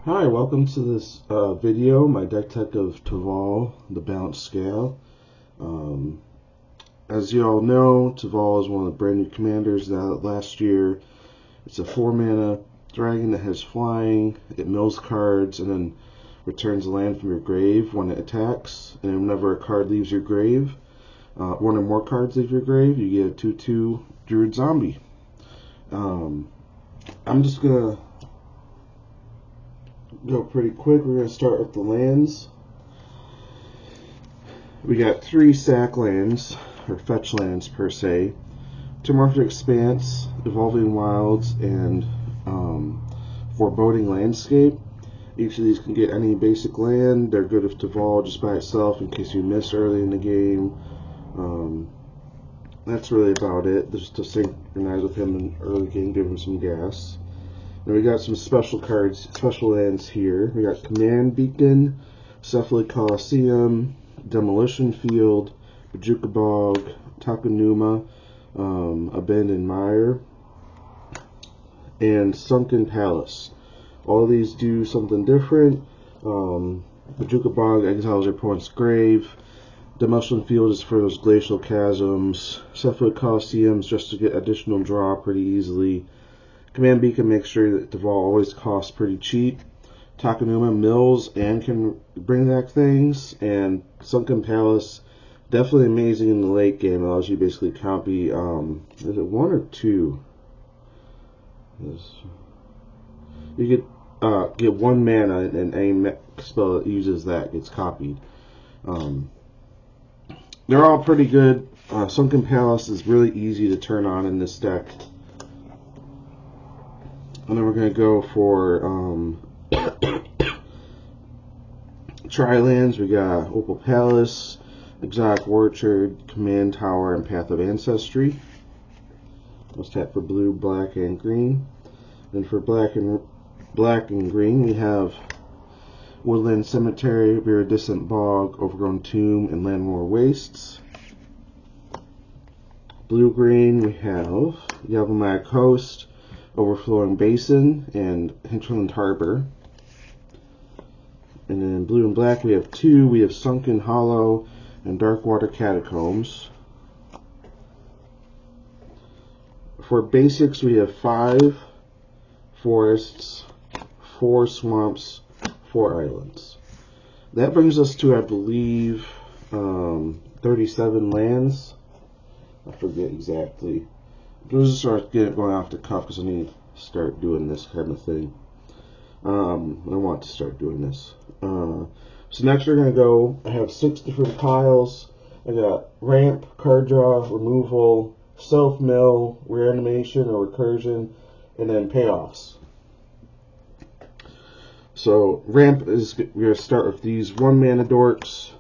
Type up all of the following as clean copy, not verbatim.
Hi, welcome to this video, my deck tech of Teval the Balanced Scale. As you all know, Teval is one of the brand new commanders that last year. It's a 4-mana dragon that has flying, it mills cards, and then returns a land from your grave when it attacks. And whenever a card leaves your grave, one or more cards leave your grave, you get a 2/2 Druid Zombie. I'm just gonna go pretty quick. We're going to start with the lands. We got 3 sack lands, or fetch lands per se. Metamorphic Expanse, Evolving Wilds, and Foreboding Landscape. Each of these can get any basic land. They're good if Teval just by itself in case you miss early in the game. That's really about it. Just to synchronize with him in early game, give him some gas. And we got some special cards, special lands here. We got Command Beacon, Cephalid Coliseum, Demolition Field, Bajuka Bog, Takanuma, Abandoned Mire, and Sunken Palace. All of these do something different. Bajuka Bog exiles your opponent's grave. Demolition Field is for those glacial chasms. Cephalid Coliseum is just to get additional draw pretty easily. Command Beacon makes sure that Teval always costs pretty cheap. Takanuma mills and can bring back things. And Sunken Palace, definitely amazing in the late game. It allows you to basically copy, is it 1 or 2? You get 1 mana and any spell that uses that gets copied. They're all pretty good. Sunken Palace is really easy to turn on in this deck. And then we're going to go for Tri-lands. We got Opal Palace, Exotic Orchard, Command Tower, and Path of Ancestry. Let's tap for blue, black, and green. Then for black and green, we have Woodland Cemetery, Viridescent Bog, Overgrown Tomb, and Landmore Wastes. Blue-green, we have Yavimaya Coast, Overflowing Basin, and Hinterland Harbor. And then blue and black we have 2. We have Sunken Hollow and Darkwater Catacombs. For basics we have 5 forests, 4 swamps, 4 islands. That brings us to, I believe, 37 lands. I forget exactly. We'll just start going off the cuff because I need to start doing this kind of thing. I want to start doing this. So next we're going to go, I have 6 different piles. I got ramp, card draw, removal, self-mill, reanimation or recursion, and then payoffs. So ramp is, we're going to start with these 1-mana dorks.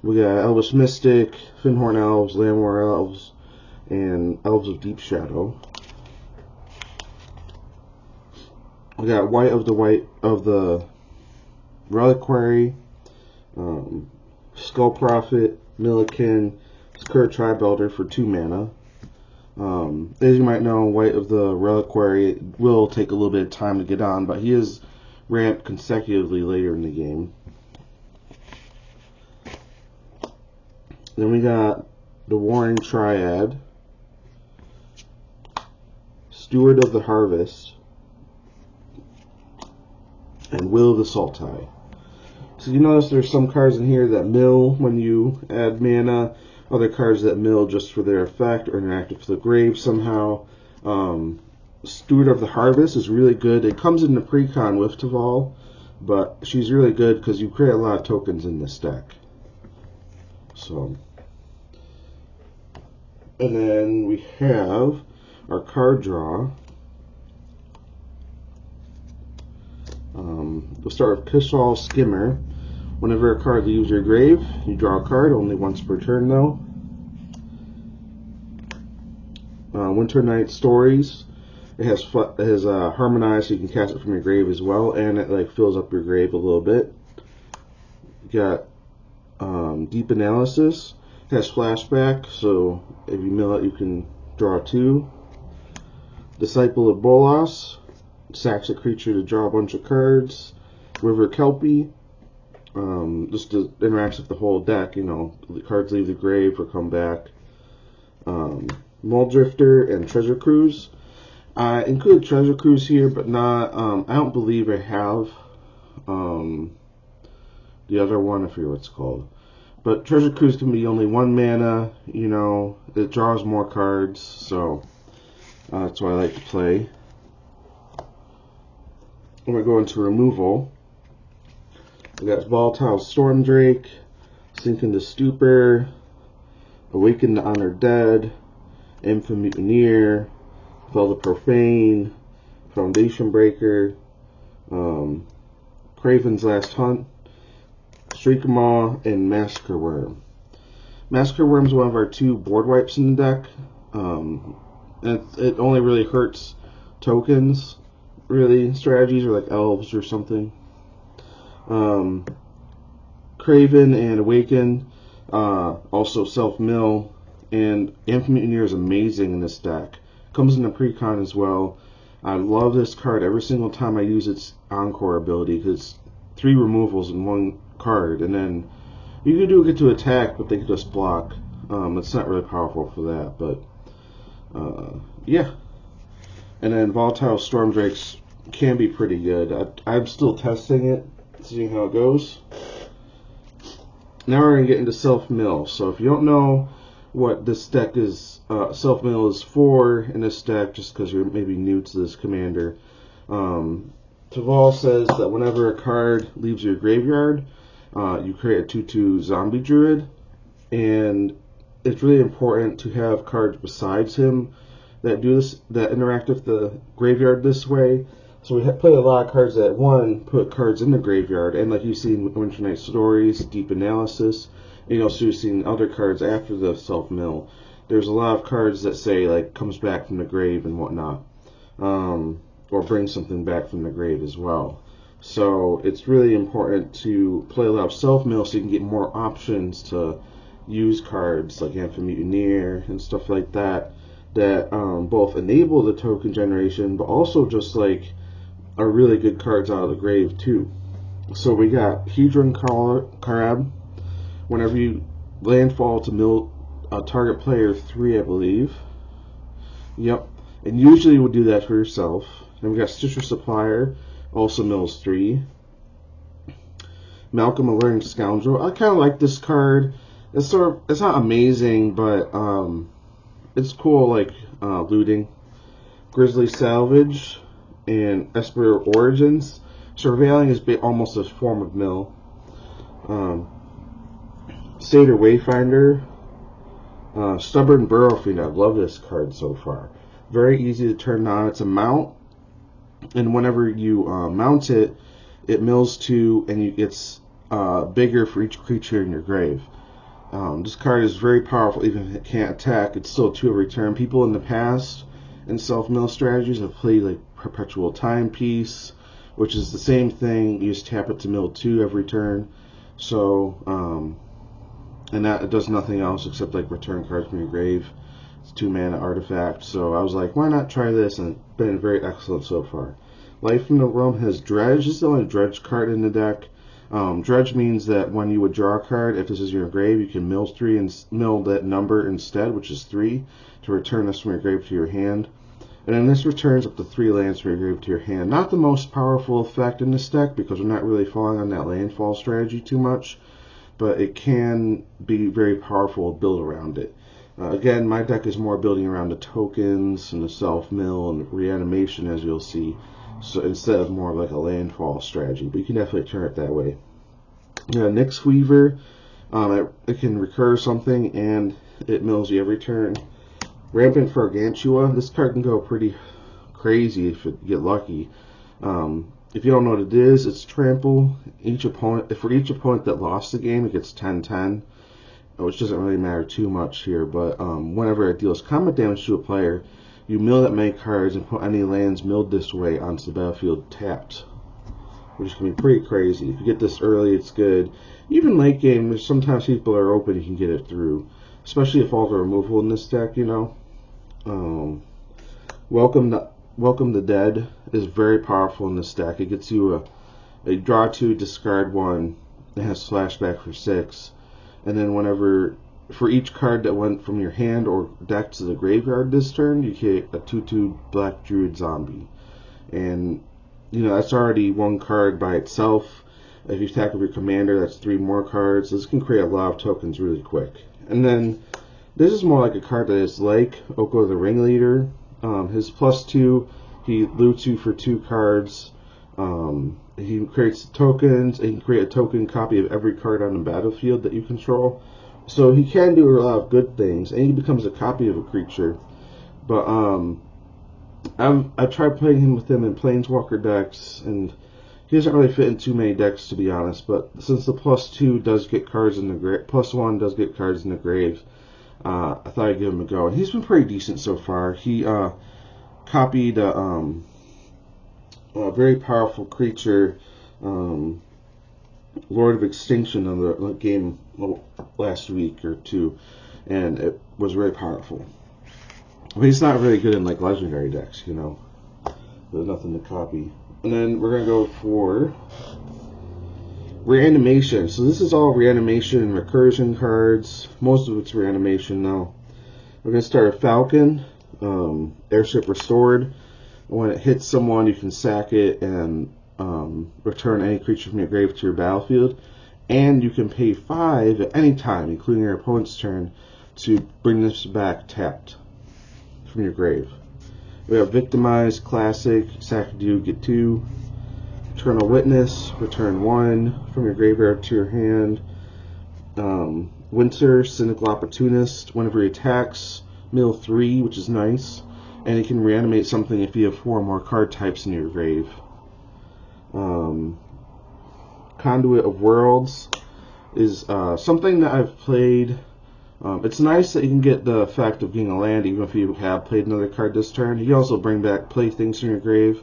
We got Elvish Mystic, Finhorn Elves, Landmore Elves, and Elves of Deep Shadow. We got White of the Reliquary, Skull Prophet, Milliken, Skur Tribelder for 2 mana. As you might know, White of the Reliquary will take a little bit of time to get on, but he is ramped consecutively later in the game. Then we got the Warring Triad, Steward of the Harvest, and Will of the Sultai. So you notice there's some cards in here that mill when you add mana, other cards that mill just for their effect or interact with the grave somehow. Steward of the Harvest is really good. It comes in the precon with Teval, but she's really good because you create a lot of tokens in this deck. So, and then we have our card draw. We'll start with Pishal Skimmer. Whenever a card leaves your grave, you draw a card, only once per turn though. Winter Night Stories. It has harmonized, so you can cast it from your grave as well, and it like fills up your grave a little bit. You got Deep Analysis. It has flashback, so if you mill it, you can draw 2. Disciple of Bolas. sacks a creature to draw a bunch of cards. River Kelpie, just to interact with the whole deck, you know, the cards leave the grave or come back. Muldrifter and Treasure Cruise. I included Treasure Cruise here, but not, I don't believe I have the other one, I forget what it's called. But Treasure Cruise can be only 1 mana, you know, it draws more cards, so that's why I like to play. We're going to removal. We got Volatile Stormdrake, Sink into Stupor, Awaken the Honored Dead, Infant Mutineer, Teval the Profane, Foundation Breaker, Craven's Last Hunt, Shriekamaw, and Massacre Worm. Massacre Worm is one of our 2 board wipes in the deck. It only really hurts tokens, really, strategies, or like elves or something. Craven and Awaken, also self-mill, and Infant Mutineer is amazing in this deck. Comes in a precon as well. I love this card every single time I use its Encore ability, because it's 3 removals in 1 card, and then you can get to attack, but they can just block. It's not really powerful for that, but yeah. And then Volatile Stormdrakes can be pretty good. I'm still testing it, seeing how it goes. Now we're going to get into self-mill. So if you don't know what this deck is, self-mill is for in this deck, just because you're maybe new to this commander, Teval says that whenever a card leaves your graveyard, you create a 2/2 zombie druid, and it's really important to have cards besides him that do this, that interact with the graveyard this way. So we play a lot of cards that, one, put cards in the graveyard, and like you've seen Winter Night Stories, Deep Analysis, and you also you've seen other cards after the self-mill. There's a lot of cards that say, like, comes back from the grave and whatnot, or brings something back from the grave as well. So it's really important to play a lot of self-mill so you can get more options to use cards like Infant Mutineer and stuff like that, that both enable the token generation, but also just like are really good cards out of the grave too. So we got Hedron Karab. Whenever you landfall to mill a target player 3, I believe. Yep. And usually you would do that for yourself. Then we got Stitcher Supplier, also mills 3. Malcolm, a Learning Scoundrel. I kind of like this card. It's not amazing, but it's cool, like looting. Grizzly Salvage and Esper Origins. Surveilling is almost a form of mill. Satyr Wayfinder. Stubborn Burrowfiend. I love this card so far. Very easy to turn on. It's a mount, and whenever you mount it, it mills 2, and it's bigger for each creature in your grave. This card is very powerful. Even if it can't attack, it's still 2 every turn. People in the past in self-mill strategies have played like Perpetual Timepiece, which is the same thing. You just tap it to mill 2 every turn. So, and that it does nothing else except like return cards from your grave. It's 2 mana artifact. So I was like, why not try this? And it's been very excellent so far. Life from the Realm has Dredge. This is the only Dredge card in the deck. Dredge means that when you would draw a card, if this is your grave, you can mill 3 and mill that number instead, which is 3, to return this from your grave to your hand. And then this returns up to 3 lands from your grave to your hand. Not the most powerful effect in this deck, because we're not really falling on that landfall strategy too much, but it can be very powerful to build around it. Again, my deck is more building around the tokens and the self-mill and reanimation, as you'll see, so instead of more like a landfall strategy, but you can definitely turn it that way. Nyx Weaver, it can recur something and it mills you every turn. Rampant Gargantua, this card can go pretty crazy if you get lucky. If you don't know what it is, it's trample. For each opponent that lost the game, it gets 10/10, which doesn't really matter too much here, but whenever it deals combat damage to a player, you mill that many cards and put any lands milled this way onto the battlefield tapped, which can be pretty crazy. If you get this early, it's good. Even late game, sometimes people are open, you can get it through, especially if all the removal in this deck, you know. Welcome the Welcome the Dead is very powerful in this deck. It gets you a draw 2, discard 1. It has flashback for 6. And then whenever, for each card that went from your hand or deck to the graveyard this turn, you get a 2/2 Black Druid Zombie. And, you know, that's already one card by itself. If you attack with your commander, that's 3 more cards. This can create a lot of tokens really quick. And then, this is more like a card that is like Oko the Ringleader. His +2, he loots you for 2 cards. He creates tokens, and he can create a token copy of every card on the battlefield that you control. So he can do a lot of good things, and he becomes a copy of a creature. But I've tried playing him with him in Planeswalker decks, and he doesn't really fit in too many decks, to be honest. But since the +2 does get cards in the grave, +1 does get cards in the grave, I thought I'd give him a go. And he's been pretty decent so far. He copied a very powerful creature, Lord of Extinction, on the game last week or two, and it was very powerful. But he's not really good in like legendary decks, you know. There's nothing to copy. And then we're gonna go for reanimation. So this is all reanimation and recursion cards. Most of it's reanimation now. We're gonna start with Falcon, Airship Restored. When it hits someone, you can sack it and return any creature from your grave to your battlefield. And you can pay 5 at any time, including your opponent's turn, to bring this back tapped from your grave. We have Victimize, Classic, sack a dude, get 2. Eternal Witness, return 1 from your graveyard to your hand. Winter, Cynical Opportunist, whenever he attacks, mill 3, which is nice. And he can reanimate something if you have 4 more card types in your grave. Conduit of Worlds is something that I've played. It's nice that you can get the effect of getting a land even if you have played another card this turn. You can also play things from your grave,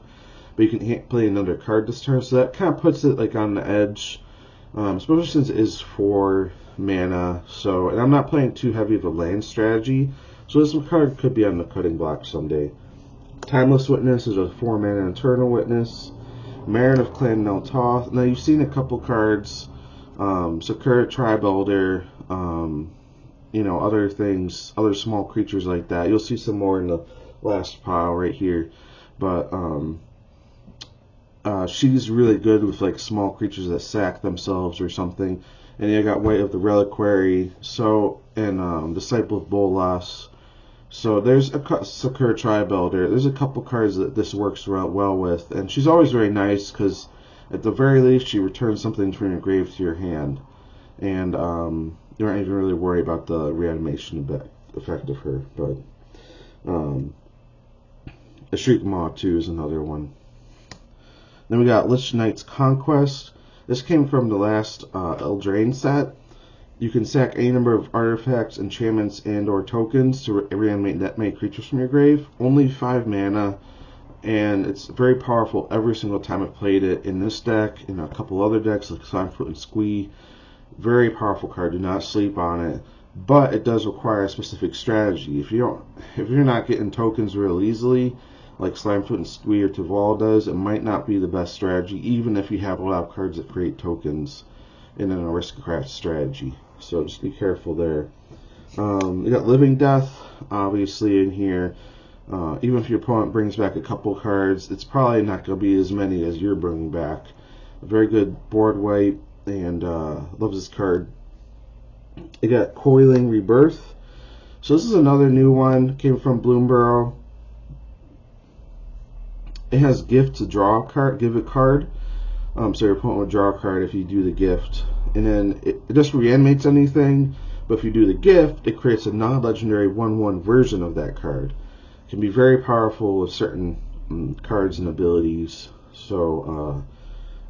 but you can play another card this turn. So that kind of puts it like on the edge, especially since it is 4 mana. So, and I'm not playing too heavy of a land strategy. So this card could be on the cutting block someday. Timeless Witness is a 4 mana Eternal Witness. Marin of Clan Nel Toth. Now you've seen a couple cards. Sakura Tribe Elder. You know, other things, other small creatures like that. You'll see some more in the last pile right here. But she's really good with like small creatures that sack themselves or something. And you got White of the Reliquary. So, and Disciple of Bolas. So there's a Sakura Tribe Elder. There's a couple cards that this works well with, and she's always very nice because at the very least she returns something from your grave to your hand, and you aren't even really worried about the reanimation effect of her. But a Shriek Maw 2 is another one. Then we got Lich Knight's Conquest. This came from the last Eldraine set. You can sack any number of artifacts, enchantments, and or tokens to reanimate that many creatures from your grave. Only 5 mana, and it's very powerful every single time I played it in this deck, in a couple other decks like Slimefoot and Squee. Very powerful card, do not sleep on it. But it does require a specific strategy. If you're not getting tokens real easily, like Slimefoot and Squee or Teval does, it might not be the best strategy, even if you have a lot of cards that create tokens in an aristocrat strategy. So just be careful there. You got Living Death, obviously, in here. Even if your opponent brings back a couple cards, it's probably not going to be as many as you're bringing back. A very good board wipe, and loves this card. You got Coiling Rebirth. So this is another new one. Came from Bloomburrow. It has gift to draw a card, give a card. So your opponent will draw a card if you do the gift. And then it just reanimates anything, but if you do the gift, it creates a non-legendary 1/1 version of that card. It can be very powerful with certain cards and abilities. So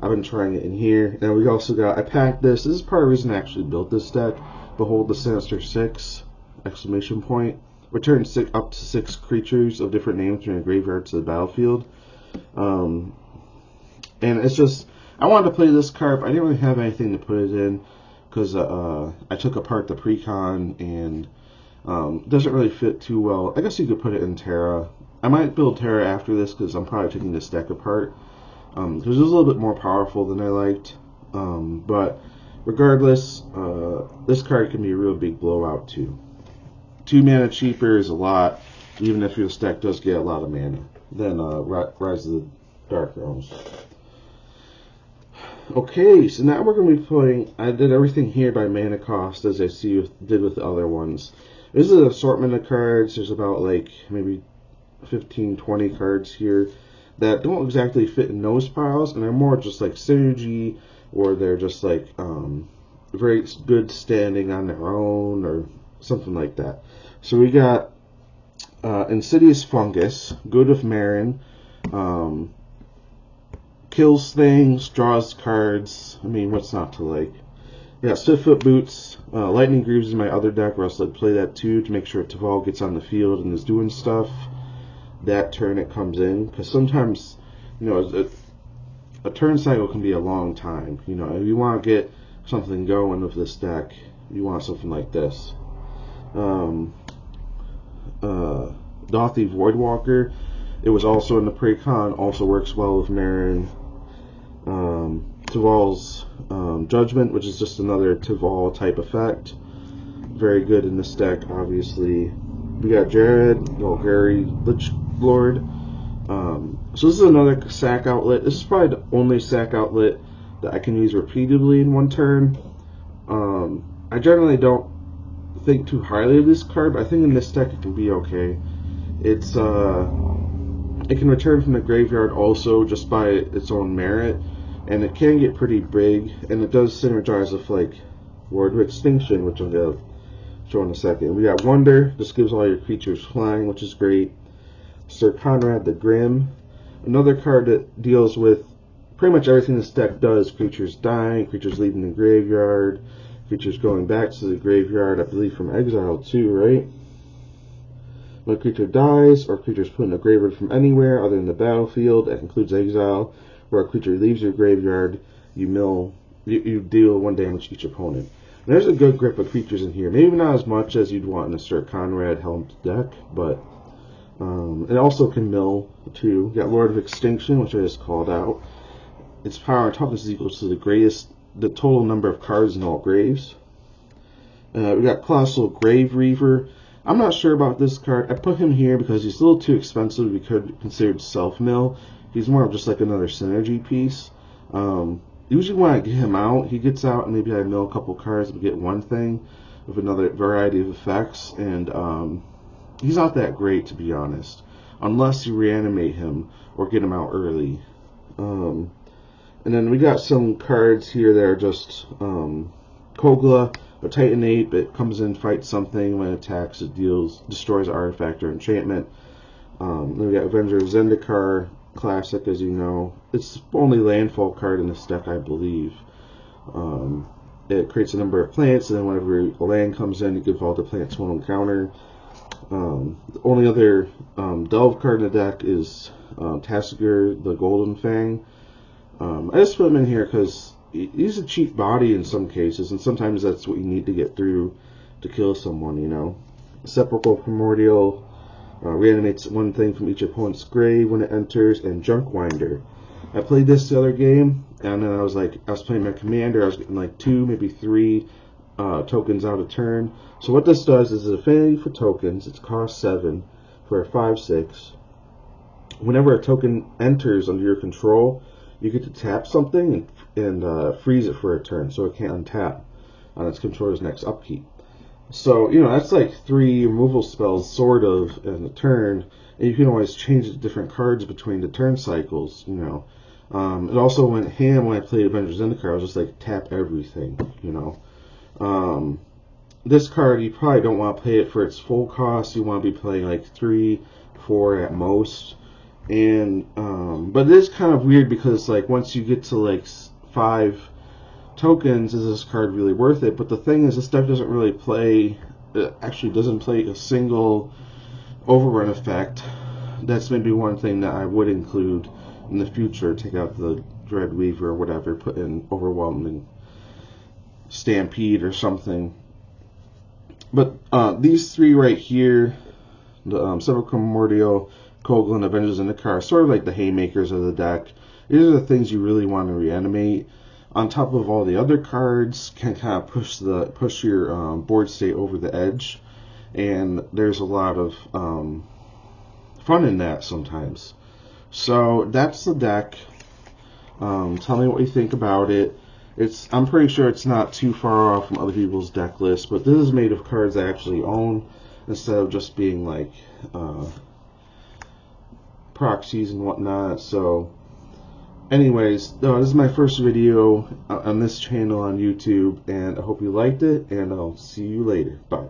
I've been trying it in here. And we also got, I packed this. This is part of the reason I actually built this deck. Behold the Sinister Six! Exclamation point. Return up to 6 creatures of different names from your graveyard to the battlefield. And it's just, I wanted to play this card, but I didn't really have anything to put it in because I took apart the precon and it doesn't really fit too well. I guess you could put it in Terra, I might build Terra after this because I'm probably taking this deck apart. Because it was a little bit more powerful than I liked. But regardless, this card can be a real big blowout too. 2 mana cheaper is a lot, even if your deck does get a lot of mana. Then Rise of the Dark Realms. Okay, so now we're going to be playing. I did everything here by mana cost, as I did with the other ones. This is an assortment of cards. There's about like maybe 15, 20 cards here that don't exactly fit in those piles, and they're more just like synergy, or they're just like very good standing on their own, or something like that. So we got Insidious Fungus, good with Marin, kills things, draws cards. I mean, what's not to like? Yeah, Swiftfoot Boots, Lightning Greaves is my other deck, where I'll play that too to make sure Teval gets on the field and is doing stuff that turn it comes in, because sometimes, you know, a turn cycle can be a long time. You know, if you want to get something going with this deck, you want something like this. Dothy Voidwalker, it was also in the Precon, also works well with Marin. Teval's Judgment, which is just another Teval type effect, very good in this deck, obviously. We got Jared, Harry Lich Lord. So this is another sack outlet. This is probably the only sack outlet that I can use repeatedly in one turn. I generally don't think too highly of this card, but I think in this deck it can be okay. It can return from the graveyard also just by its own merit, and it can get pretty big, and it does synergize with like Lord of Extinction, which I'm going to show in a second. We got Wonder, this gives all your creatures flying, which is great. Sir Conrad the Grim, another card that deals with pretty much everything this deck does: creatures dying, creatures leaving the graveyard, creatures going back to the graveyard, I believe from exile too, right? When a creature dies, or creatures put in the graveyard from anywhere other than the battlefield, that includes exile, where a creature leaves your graveyard, you deal 1 damage to each opponent. And there's a good grip of creatures in here. Maybe not as much as you'd want in a Sir Conrad Helmed deck, but it also can mill too. We got Lord of Extinction, which I just called out. Its power and toughness is equal to the total number of cards in all graves. We got Colossal Grave Reaver. I'm not sure about this card. I put him here because he's a little too expensive to be considered self-mill. He's more of just like another synergy piece. Usually when I get him out, he gets out and maybe I mill a couple cards to get one thing with another variety of effects, and he's not that great, to be honest, unless you reanimate him or get him out early. And then we got some cards here that are just Kogla, a Titanate. It comes in, fights something. When it attacks, it destroys an artifact or enchantment. Then we got Avenger of Zendikar, classic, as you know. It's the only landfall card in this deck, I believe. It creates a number of plants, and then whenever a land comes in, you give all the plants one encounter. The only other Delve card in the deck is Tassiger, the Golden Fang. I just put him in here because he's a cheap body in some cases, and sometimes that's what you need to get through to kill someone, you know. Sepulchral Primordial reanimates one thing from each opponent's grave when it enters, and Junkwinder. I played this the other game, and then I was playing my commander. I was getting like 2, maybe 3 tokens out a turn. So what this does is affinity for tokens. It's cost 7 for a 5/6. Whenever a token enters under your control, you get to tap something and freeze it for a turn, so it can't untap on its controller's next upkeep. So, you know, that's like 3 removal spells, sort of, in a turn, and you can always change the different cards between the turn cycles, you know. It also went ham when I played Avengers Zendikar. I was just like, tap everything, you know. This card, you probably don't want to play it for its full cost. You want to be playing like 3, 4 at most. And but it is kind of weird because like once you get to like 5 tokens, is this card really worth it? But the thing is, this deck doesn't really play. It actually doesn't play a single overrun effect. That's maybe one thing that I would include in the future. Take out the Dreadweaver or whatever, put in Overwhelming Stampede or something. But these 3 right here, the Sepulchral Primordial, Koglin, Avengers in the Car, sort of like the haymakers of the deck. These are the things you really want to reanimate. On top of all the other cards, can kind of push your board state over the edge, and there's a lot of fun in that sometimes. So that's the deck. Tell me what you think about it. I'm pretty sure it's not too far off from other people's deck lists, but this is made of cards I actually own instead of just being like proxies and whatnot. So anyways, this is my first video on this channel on YouTube, and I hope you liked it, and I'll see you later. Bye.